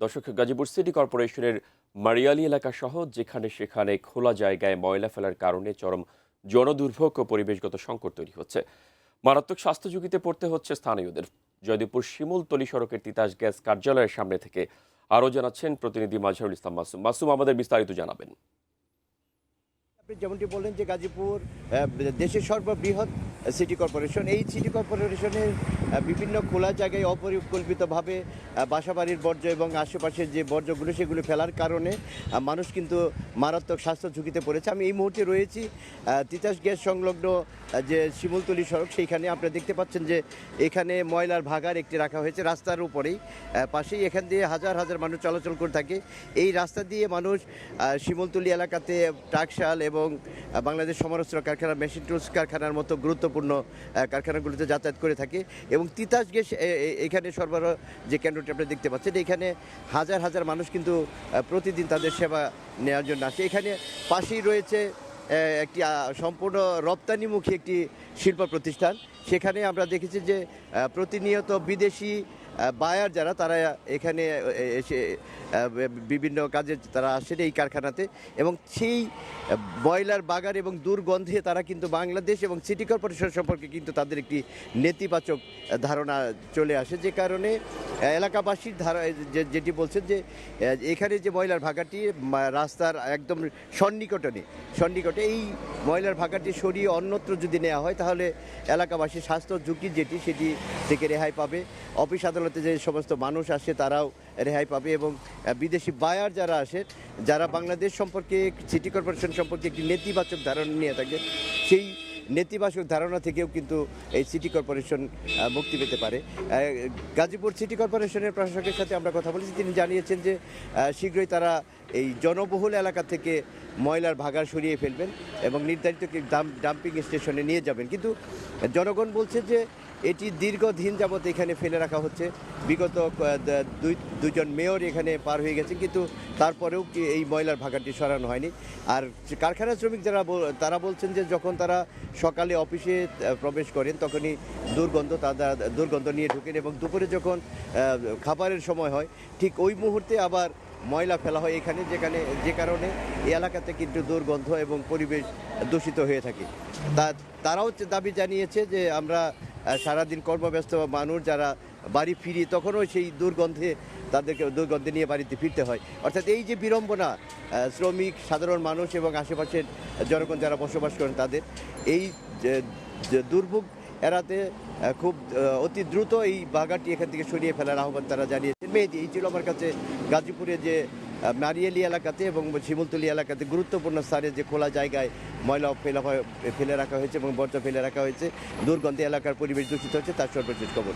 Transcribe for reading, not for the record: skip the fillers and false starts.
দর্শক, গাজীপুর সিটি কর্পোরেশনের মারিয়ালি এলাকা সহ যেখানে সেখানে খোলা জায়গায় ময়লা ফেলার কারণে চরম জনদুর্ভোগ ও পরিবেশগত সংকট তৈরি হচ্ছে। মারাত্মক স্বাস্থ্য ঝুঁকিতে পড়তে হচ্ছে স্থানীয়দের। জয়দেবপুর শিমুলতলী সড়কের তিতাস গ্যাস কার্যালয়ের সামনে থেকে আরও জানাচ্ছেন প্রতিনিধি মাজহারুল ইসলাম মাসুম। মাসুম, আমাদের বিস্তারিত জানাবেন। আপনি যেমনটি বললেন যে গাজীপুর দেশের সর্ববৃহৎ সিটি কর্পোরেশন, এই সিটি কর্পোরেশনের বিভিন্ন খোলা জায়গায় অপরিকল্পিতভাবে বাসাবাড়ির বর্জ্য এবং আশেপাশের যে বর্জ্যগুলো সেগুলো ফেলার কারণে মানুষ কিন্তু মারাত্মক স্বাস্থ্য ঝুঁকিতে পড়েছে। আমি এই মুহূর্তে রয়েছি তিতাস গ্যাস সংলগ্ন যে শিমুলতলী সড়ক, সেইখানে আপনারা দেখতে পাচ্ছেন যে এখানে ময়লার ভাগার একটি রাখা হয়েছে রাস্তার উপরেই, পাশেই এখান দিয়ে হাজার হাজার মানুষ চলাচল করে থাকে। এই রাস্তা দিয়ে মানুষ শিমুলতলী এলাকাতে টাকশাল এবং বাংলাদেশ সমরাস্ত্র কারখানা, মেশিন টুলস কারখানার মতো গুরুত্বপূর্ণ কারখানাগুলোতে যাতায়াত করে থাকে। এবং তিতাস গ্যাস এখানে সরবরাহ যে কেন্দ্রটি আপনারা দেখতে পাচ্ছেন, এখানে হাজার হাজার মানুষ কিন্তু প্রতিদিন তাদের সেবা নেওয়ার জন্য আসে। এখানে পাশেই রয়েছে একটি সম্পূর্ণ রপ্তানিমুখী একটি শিল্প প্রতিষ্ঠান। সেখানে আমরা দেখেছি যে প্রতিনিয়ত বিদেশি বায়ার যারা, তারা এখানে এসে বিভিন্ন কাজে তারা আসেন এই কারখানাতে, এবং সেই ময়লার বাগার এবং দুর্গন্ধে তারা কিন্তু বাংলাদেশ এবং সিটি কর্পোরেশন সম্পর্কে কিন্তু তাদের একটি নেতিবাচক ধারণা চলে আসে, যে কারণে এলাকাবাসীর যেটি বলছেন যে এখানে যে ময়লার ভাগাটি রাস্তার একদম সন্নিকটে এই ময়লার ভাগাটি সরিয়ে অন্যত্র যদি নেওয়া হয় তাহলে এলাকাবাসীর স্বাস্থ্য ঝুঁকি সেটি থেকে রেহাই পাবে। অফিস আদালতে যে সমস্ত মানুষ আসে তারাও রেহাই পাবে, এবং বিদেশি বায়ার যারা আসে, যারা বাংলাদেশ সম্পর্কে, সিটি কর্পোরেশন সম্পর্কে একটি নেতিবাচক ধারণা নিয়ে থাকে, সেই নেতিবাচক ধারণা থেকেও কিন্তু এই সিটি কর্পোরেশন মুক্তি পেতে পারে। গাজীপুর সিটি কর্পোরেশনের প্রশাসকের সাথে আমরা কথা বলেছি, তিনি জানিয়েছেন যে শীঘ্রই তারা এই জনবহুল এলাকা থেকে ময়লার ভাগার সরিয়ে ফেলবেন এবং নির্ধারিত ডাম্পিং স্টেশনে নিয়ে যাবেন। কিন্তু জনগণ বলছে যে এটি দীর্ঘদিন যাবৎ এখানে ফেলে রাখা হচ্ছে। বিগত দুইজন মেয়র এখানে পার হয়ে গেছে, কিন্তু তারপরেও কি এই ময়লার ভাগাটি সরানো হয়নি। আর কারখানা শ্রমিক যারা, তারা বলছেন যে যখন তারা সকালে অফিসে প্রবেশ করেন তখনই দুর্গন্ধ নিয়ে ঢুকেন, এবং দুপুরে যখন খাবারের সময় হয় ঠিক ওই মুহূর্তে আবার ময়লা ফেলা হয় এখানে, যে কারণে এই এলাকাতে কিন্তু দুর্গন্ধ এবং পরিবেশ দূষিত হয়ে থাকে। তারাও দাবি জানিয়েছে যে আমরা সারাদিন কর্মব্যস্ত মানুষ যারা বাড়ি ফিরি, তখনও সেই দুর্গন্ধে নিয়ে বাড়িতে ফিরতে হয়। অর্থাৎ এই যে বিড়ম্বনা, শ্রমিক, সাধারণ মানুষ এবং আশেপাশের জনগণ যারা বসবাস করেন তাদের এই দুর্ভোগ এড়াতে খুব অতি দ্রুত এই বাগানটি এখান থেকে সরিয়ে ফেলার আহ্বান তারা জানিয়েছেন। মেহেদী, এই ছিল আমার কাছে গাজীপুরে যে মারিয়ালি এলাকাতে এবং শিমুলতলী এলাকাতে গুরুত্বপূর্ণ স্থানে যে খোলা জায়গায় ময়লা ফেলে রাখা হয়েছে এবং বর্জ্য ফেলে রাখা হয়েছে, দুর্গন্ধে এলাকার পরিবেশ দূষিত হচ্ছে, তার সর্বশেষ খবর।